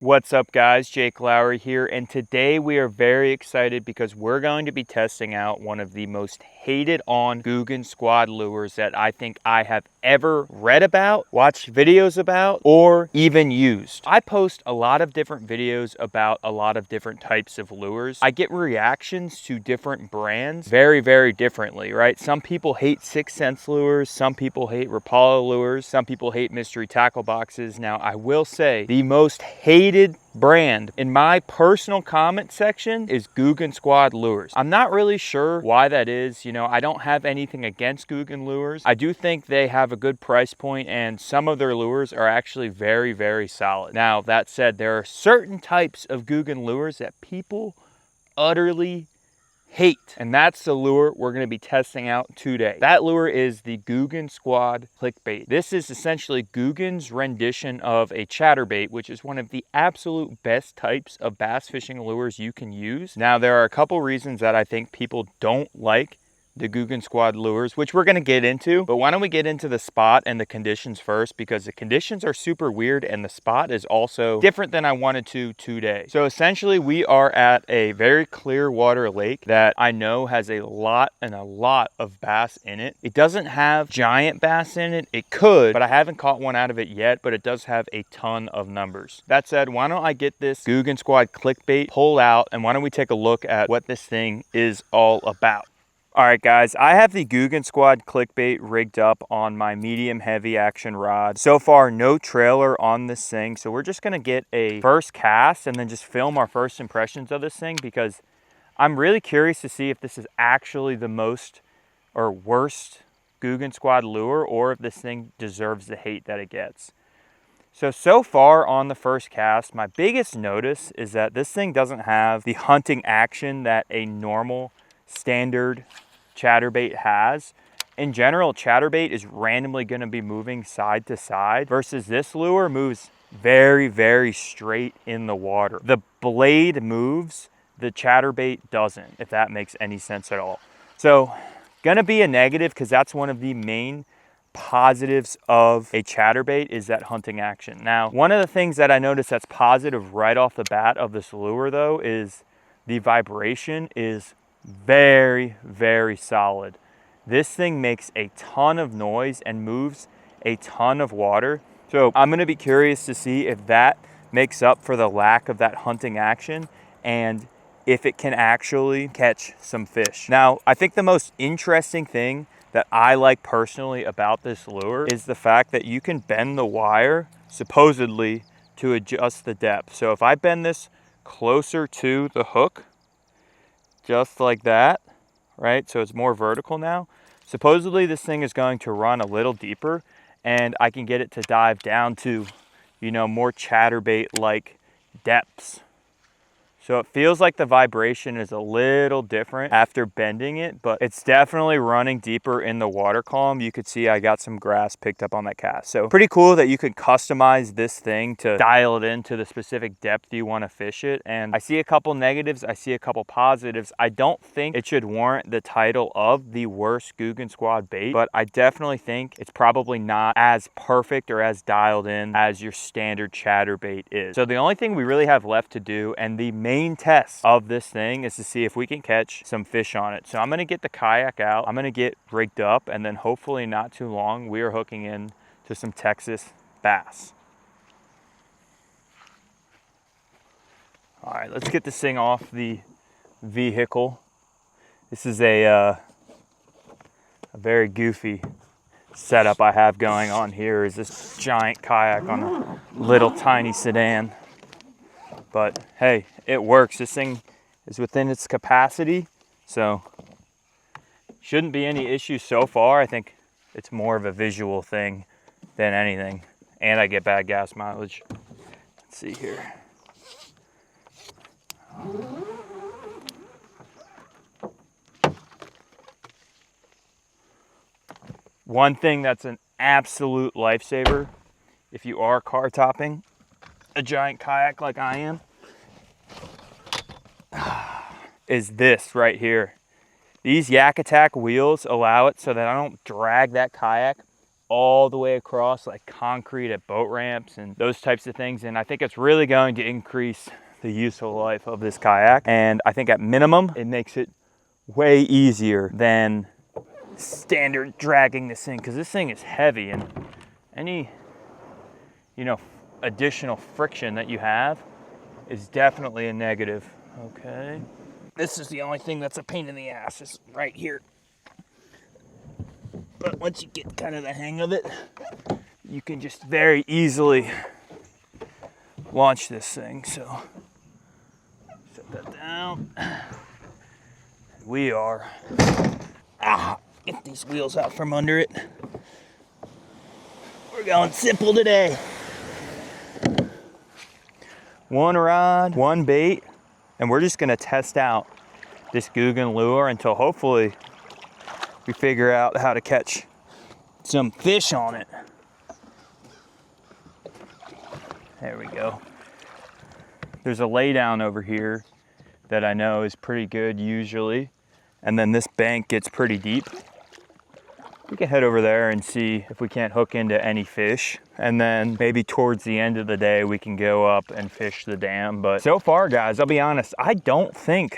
What's up guys, Jake Lowry here, and today we are very excited because we're going to be testing out one of the most hated on Googan Squad lures that I think I have ever read about, watched videos about, or even used. I post a lot of different videos about a lot of different types of lures. I get reactions to different brands very differently, right? Some people hate 6th Sense lures, some people hate Rapala lures, some people hate mystery tackle boxes. Now I will say the most hated brand in my personal comment section is Googan Squad lures. I'm not really sure why that is. You know, I don't have anything against Googan lures. I do think they have a good price point and some of their lures are actually very solid. Now that said, there are certain types of Googan lures that people utterly hate, and that's the lure we're going to be testing out today. That lure is the Googan Squad clickbait. This is essentially Googan's rendition of a chatterbait, which is one of the absolute best types of bass fishing lures you can use. Now there are a couple reasons that I think people don't like the Googan Squad lures, which we're going to get into, but why don't we get into the spot and the conditions first, because the conditions are super weird and the spot is also different than I wanted to today. So essentially we are at a very clear water lake that I know has a lot of bass in it. It doesn't have giant bass in it. It could, but I haven't caught one out of it yet, but it does have a ton of numbers. That said, why don't I get this Googan Squad clickbait pulled out and why don't we take a look at what this thing is all about. All right guys, I have the Googan Squad clickbait rigged up on my medium heavy action rod. So far no trailer on this thing, so we're just gonna get a first cast and then just film our first impressions of this thing, because I'm really curious to see if this is actually the most or worst Googan Squad lure, or if this thing deserves the hate that it gets. So far on the first cast, my biggest notice is that this thing doesn't have the hunting action that a normal standard chatterbait has. In general, chatterbait is randomly going to be moving side to side, versus this lure moves very straight in the water. The blade moves, the chatterbait doesn't, if that makes any sense at all. So gonna be a negative, because that's one of the main positives of a chatterbait, is that hunting action. Now, one of the things that I noticed that's positive right off the bat of this lure though is the vibration is very solid. This thing makes a ton of noise and moves a ton of water. So I'm going to be curious to see if that makes up for the lack of that hunting action and if it can actually catch some fish. Now, I think the most interesting thing that I like personally about this lure is the fact that you can bend the wire supposedly to adjust the depth. So if I bend this closer to the hook, just like that, right? So it's more vertical now. Supposedly this thing is going to run a little deeper and I can get it to dive down to, you know, more chatterbait-like depths. So it feels like the vibration is a little different after bending it, but it's definitely running deeper in the water column. You could see I got some grass picked up on that cast. So pretty cool that you could customize this thing to dial it into the specific depth you want to fish it. And I see a couple negatives, I see a couple positives. I don't think it should warrant the title of the worst Googan Squad bait, but I definitely think it's probably not as perfect or as dialed in as your standard chatterbait is. So the only thing we really have left to do, and the main test of this thing, is to see if we can catch some fish on it. So I'm going to get the kayak out, I'm going to get rigged up, and then hopefully not too long we are hooking in to some Texas bass. All right, let's get this thing off the vehicle. This is a very goofy setup I have going on here. Is this giant kayak on a little tiny sedan. But hey, it works. This thing is within its capacity, so shouldn't be any issues so far. I think it's more of a visual thing than anything. And I get bad gas mileage. Let's see here. One thing that's an absolute lifesaver if you are car topping a giant kayak like I am is this right here. These Yak Attack wheels allow it so that I don't drag that kayak all the way across like concrete at boat ramps and those types of things. And I think it's really going to increase the useful life of this kayak. And I think at minimum, it makes it way easier than standard dragging this thing, because this thing is heavy, and any, you know, additional friction that you have is definitely a negative. Okay. This is the only thing that's a pain in the ass, is right here. But once you get kind of the hang of it, you can just very easily launch this thing. So set that down. We are, get these wheels out from under it. We're going simple today. One rod, one bait, and we're just gonna test out this Googan lure until hopefully we figure out how to catch some fish on it. There we go. There's a laydown over here that I know is pretty good usually, and then this bank gets pretty deep. We can head over there and see if we can't hook into any fish, and then maybe towards the end of the day we can go up and fish the dam. But so far, guys, I'll be honest, I don't think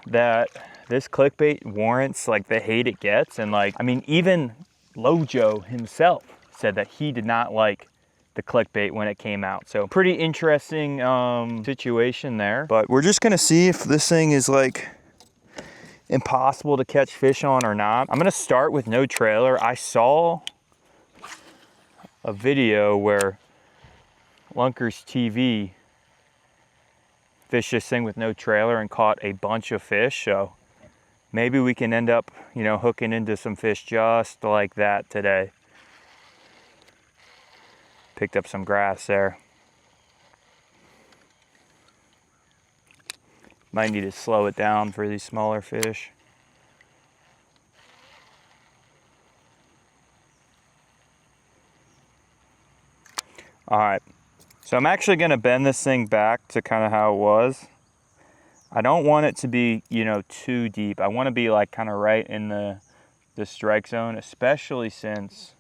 that this clickbait warrants like the hate it gets. And like, I mean, even Lojo himself said that he did not like the clickbait when it came out. So pretty interesting situation there. But we're just gonna see if this thing is like impossible to catch fish on or not. I'm gonna start with no trailer. I saw a video where Lunkers TV fished this thing with no trailer and caught a bunch of fish. So maybe we can end up, you know, hooking into some fish just like that today. Picked up some grass there. Might need to slow it down for these smaller fish. All right, so I'm actually gonna bend this thing back to kind of how it was. I don't want it to be, you know, too deep. I want to be like kind of right in the strike zone, especially since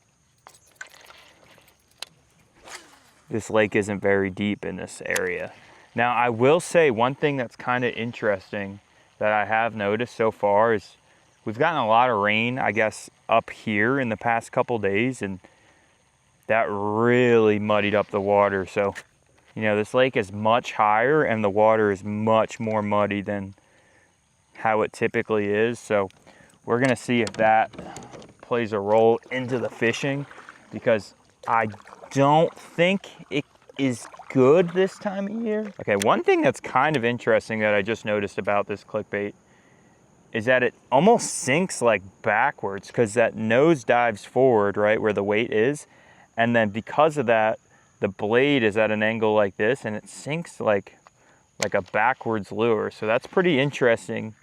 this lake isn't very deep in this area. Now, I will say one thing that's kind of interesting that I have noticed so far is we've gotten a lot of rain, I guess, up here in the past couple days, and that really muddied up the water. So, you know, this lake is much higher and the water is much more muddy than how it typically is. So we're gonna see if that plays a role into the fishing, because I don't think it is good this time of year. Okay, one thing that's kind of interesting that I just noticed about this clickbait is that it almost sinks like backwards, because that nose dives forward, right, where the weight is. And then because of that, the blade is at an angle like this, and it sinks like a backwards lure. So that's pretty interesting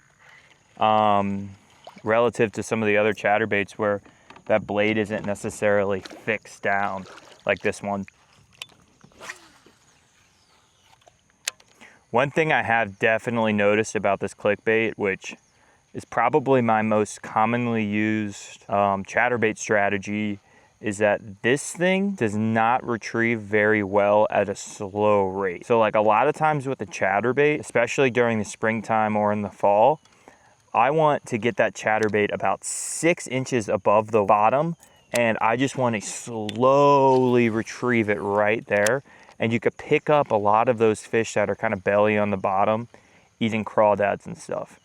relative to some of the other chatterbaits where that blade isn't necessarily fixed down like this one. One thing I have definitely noticed about this clickbait, which is probably my most commonly used chatterbait strategy, is that this thing does not retrieve very well at a slow rate. So like a lot of times with the chatterbait, especially during the springtime or in the fall, I want to get that chatterbait about 6 inches above the bottom, and I just want to slowly retrieve it right there. And you could pick up a lot of those fish that are kind of belly on the bottom, eating crawdads and stuff.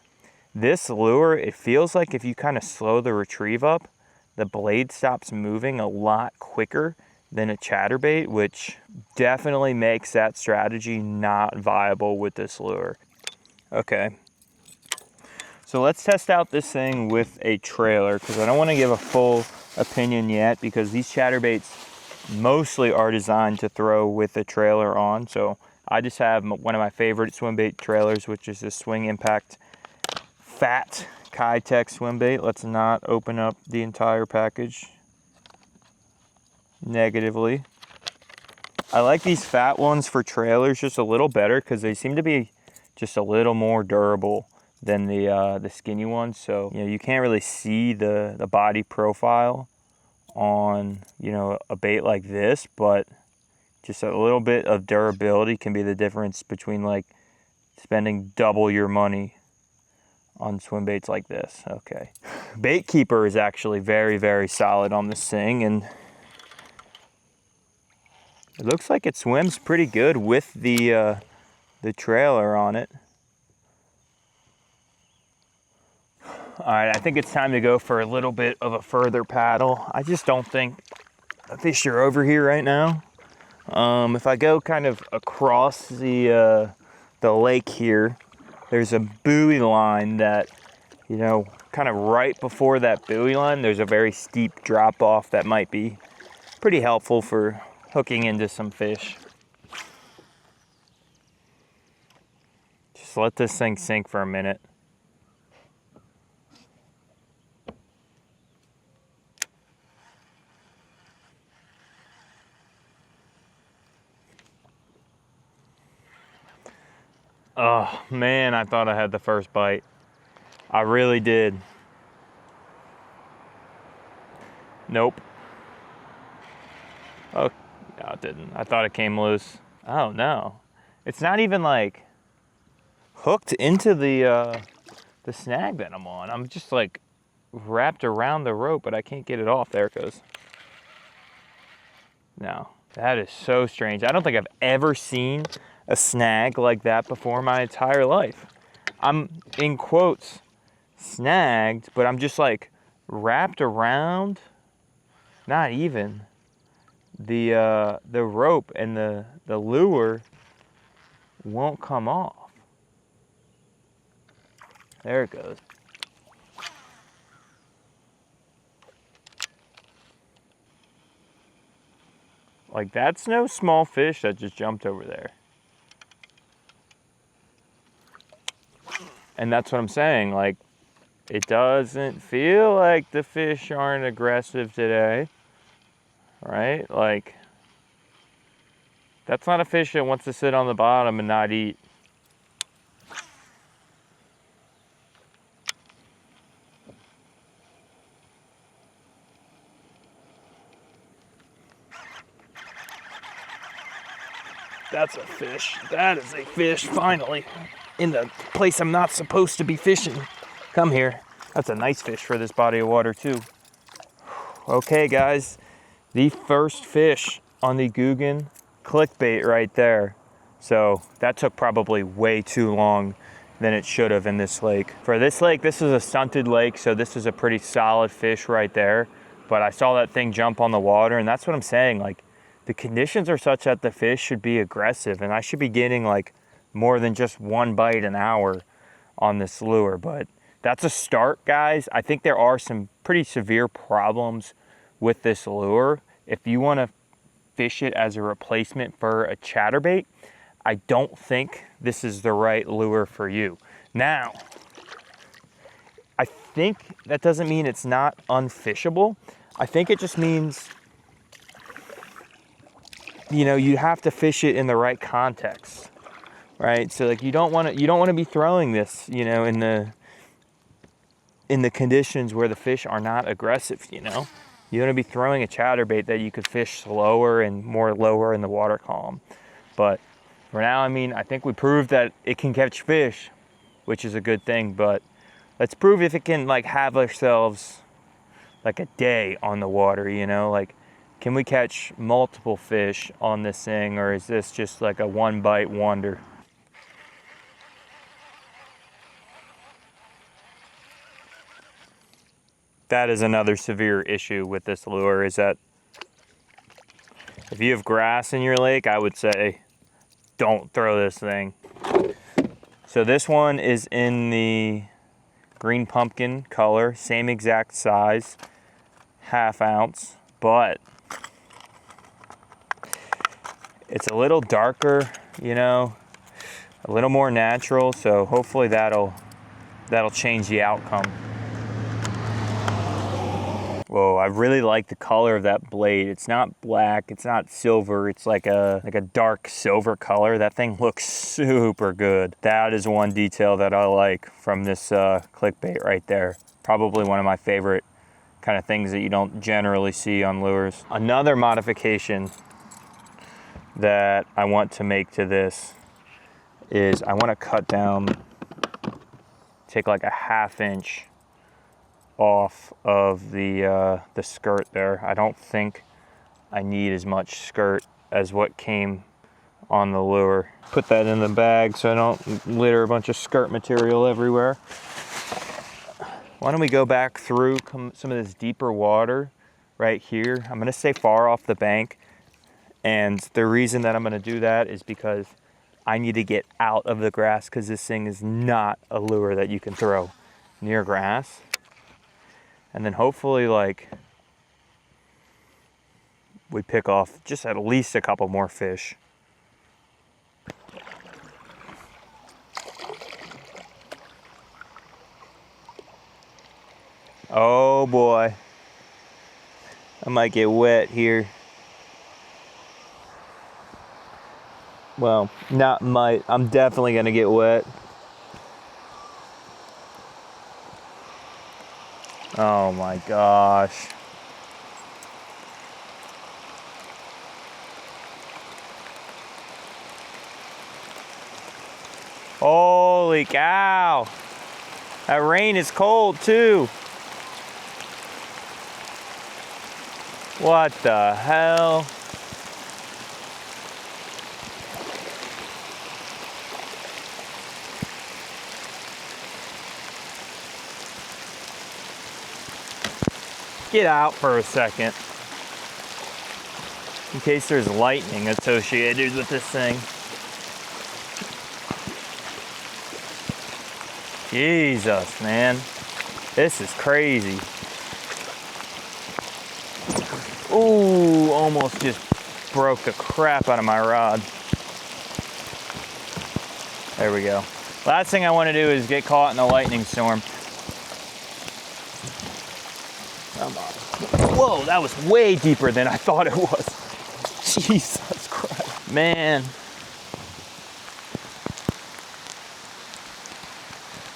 This lure, it feels like if you kind of slow the retrieve up, the blade stops moving a lot quicker than a chatterbait, which definitely makes that strategy not viable with this lure. Okay, so let's test out this thing with a trailer, because I don't want to give a full opinion yet, because these chatterbaits mostly are designed to throw with a trailer on. So I just have one of my favorite swim bait trailers, which is the Swing Impact Fat Kitech swim bait. Let's not open up the entire package negatively. I like these fat ones for trailers just a little better, because they seem to be just a little more durable than the skinny ones. So, you know, you can't really see the body profile on, you know, a bait like this, but just a little bit of durability can be the difference between like spending double your money on swim baits like this. Okay. Bait keeper is actually very, very solid on this thing, and it looks like it swims pretty good with the trailer on it. All right, I think it's time to go for a little bit of a further paddle. I just don't think the fish are over here right now. If I go kind of across the lake here, there's a buoy line that, you know, kind of right before that buoy line, there's a very steep drop off that might be pretty helpful for hooking into some fish. Just let this thing sink for a minute. Oh man, I thought I had the first bite. I really did. Nope. Oh, no, it didn't. I thought it came loose. Oh no. It's not even like hooked into the snag that I'm on. I'm just like wrapped around the rope, but I can't get it off. There it goes. No, that is so strange. I don't think I've ever seen a snag like that before in my entire life. I'm, in quotes, snagged, but I'm just like wrapped around, not even, the rope, and the lure won't come off. There it goes. Like, that's no small fish that just jumped over there. And that's what I'm saying, like, it doesn't feel like the fish aren't aggressive today, right? Like, that's not a fish that wants to sit on the bottom and not eat. That's a fish. That is a fish, finally. In the place I'm not supposed to be fishing. Come here. That's a nice fish for this body of water too. Okay guys, the first fish on the Googan clickbait right there. So that took probably way too long than it should have in this lake. For this lake, this is a stunted lake, so this is a pretty solid fish right there. But I saw that thing jump on the water, and that's what I'm saying. Like, the conditions are such that the fish should be aggressive, and I should be getting like more than just one bite an hour on this lure. But that's a start, guys. I think there are some pretty severe problems with this lure. If you want to fish it as a replacement for a chatterbait, I don't think this is the right lure for you. Now, I think that doesn't mean it's not unfishable. I think it just means, you know, you have to fish it in the right context, right? So like, you don't want to be throwing this, you know, in the conditions where the fish are not aggressive, you know. You want to be throwing a chatterbait that you could fish slower and more lower in the water column. But for now, I mean, I think we proved that it can catch fish, which is a good thing. But let's prove if it can like have ourselves like a day on the water, you know, like, can we catch multiple fish on this thing, or is this just like a one bite wonder? That is another severe issue with this lure, is that if you have grass in your lake, I would say don't throw this thing. So this one is in the green pumpkin color, same exact size, 1/2 ounce, but it's a little darker, you know, a little more natural, so hopefully that'll change the outcome. Whoa, I really like the color of that blade. It's not black, it's not silver, it's like a dark silver color. That thing looks super good. That is one detail that I like from this clickbait right there. Probably one of my favorite kind of things that you don't generally see on lures. Another modification that I want to make to this is I want to cut down, take like a 1/2 inch off of the skirt there. I don't think I need as much skirt as what came on the lure. Put that in the bag so I don't litter a bunch of skirt material everywhere. Why don't we go back through some of this deeper water right here. I'm gonna stay far off the bank, and the reason that I'm gonna do that is because I need to get out of the grass, because this thing is not a lure that you can throw near grass. And then hopefully, like, we pick off just at least a couple more fish. Oh boy, I might get wet here. Well, not might, I'm definitely gonna get wet. Oh my gosh. Holy cow. That rain is cold too. What the hell? Get out for a second, in case there's lightning associated with this thing. Jesus, man, this is crazy. Ooh, almost just broke the crap out of my rod. There we go. Last thing I want to do is get caught in a lightning storm. Whoa, that was way deeper than I thought it was. Jesus Christ. Man.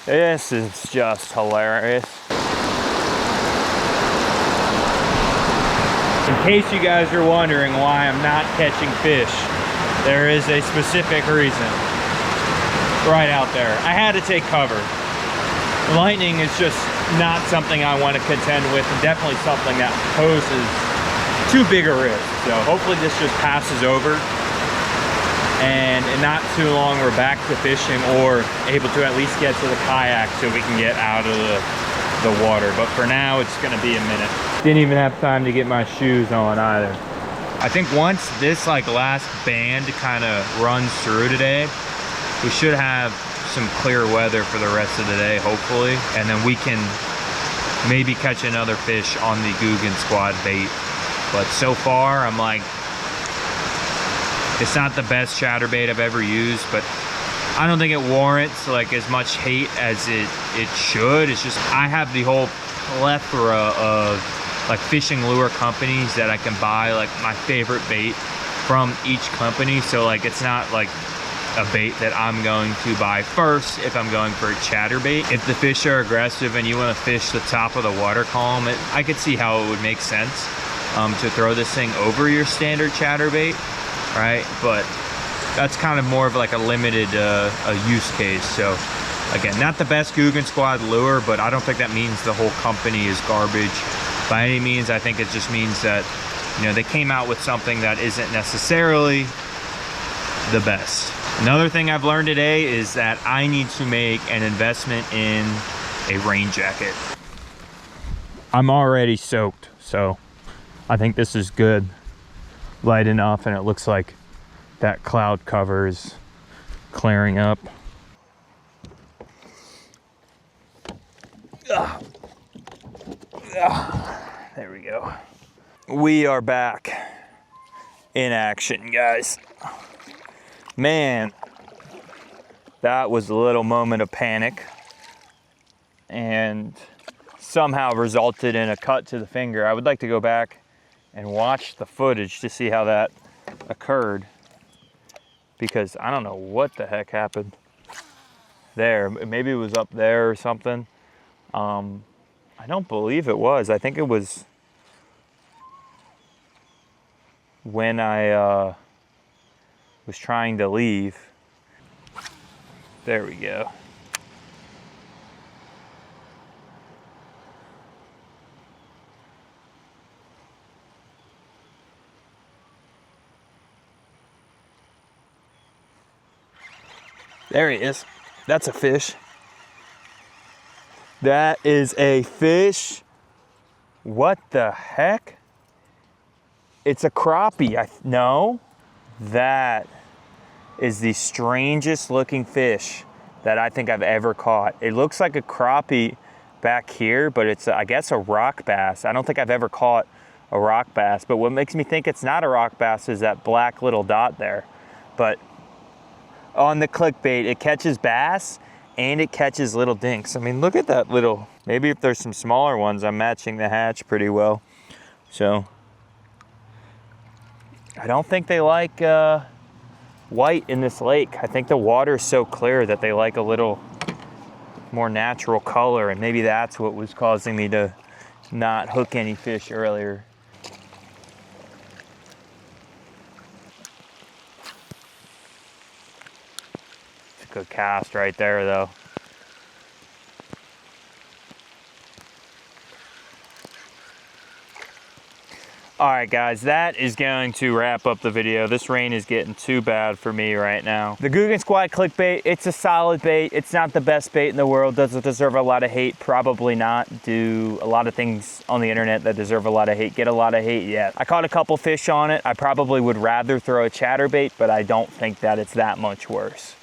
This is just hilarious. In case you guys are wondering why I'm not catching fish, there is a specific reason. Right out there. I had to take cover. Lightning is just not something I want to contend with, and definitely something that poses too big a risk. So hopefully this just passes over, and in not too long we're back to fishing, or able to at least get to the kayak so we can get out of the water. But for now it's going to be a minute. Didn't even have time to get my shoes on either. I think once this like last band kind of runs through today, we should have some clear weather for the rest of the day, hopefully, and then we can maybe catch another fish on the Googan Squad bait. But so far I'm like, it's not the best chatterbait I've ever used, but I don't think it warrants like as much hate as it should. It's just, I have the whole plethora of like fishing lure companies that I can buy like my favorite bait from each company. So like, it's not like a bait that I'm going to buy first if I'm going for a chatterbait. If the fish are aggressive and you want to fish the top of the water column, I could see how it would make sense to throw this thing over your standard chatterbait, right? But that's kind of more of like a limited a use case. So again, not the best Googan Squad lure, but I don't think that means the whole company is garbage by any means. I think it just means that, you know, they came out with something that isn't necessarily the best. Another thing I've learned today is that I need to make an investment in a rain jacket. I'm already soaked, so I think this is good, light enough, and it looks like that cloud cover is clearing up. There we go. We are back in action, guys. Man, that was a little moment of panic and somehow resulted in a cut to the finger. I would like to go back and watch the footage to see how that occurred, because I don't know what the heck happened there. Maybe it was up there or something. I don't believe it was. I think it was when I was trying to leave. There we go. There he is. That's a fish. That is a fish. What the heck? It's a crappie. No, that is the strangest looking fish that I think I've ever caught. It looks like a crappie back here, but it's, I guess, a rock bass. I don't think I've ever caught a rock bass, but what makes me think it's not a rock bass is that black little dot there. But on the clickbait, it catches bass and it catches little dinks. I mean, look at that little, maybe if there's some smaller ones, I'm matching the hatch pretty well. So I don't think they like white in this lake. I think the water is so clear that they like a little more natural color, and maybe that's what was causing me to not hook any fish earlier. It's a good cast right there though. All right, guys, that is going to wrap up the video. This rain is getting too bad for me right now. The Googan Squad clickbait, it's a solid bait. It's not the best bait in the world. Does it deserve a lot of hate? Probably not. Do a lot of things on the internet that deserve a lot of hate get a lot of hate? Yes. I caught a couple fish on it. I probably would rather throw a chatterbait, but I don't think that it's that much worse.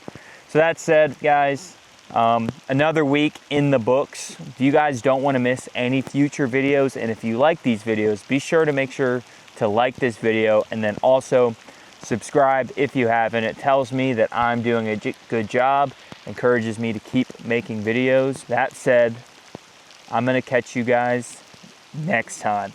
So that said, guys, another week in the books. If you guys don't want to miss any future videos, and if you like these videos, be sure to make sure to like this video and then also subscribe if you haven't. It tells me that I'm doing a good job, encourages me to keep making videos. That said, I'm going to catch you guys next time.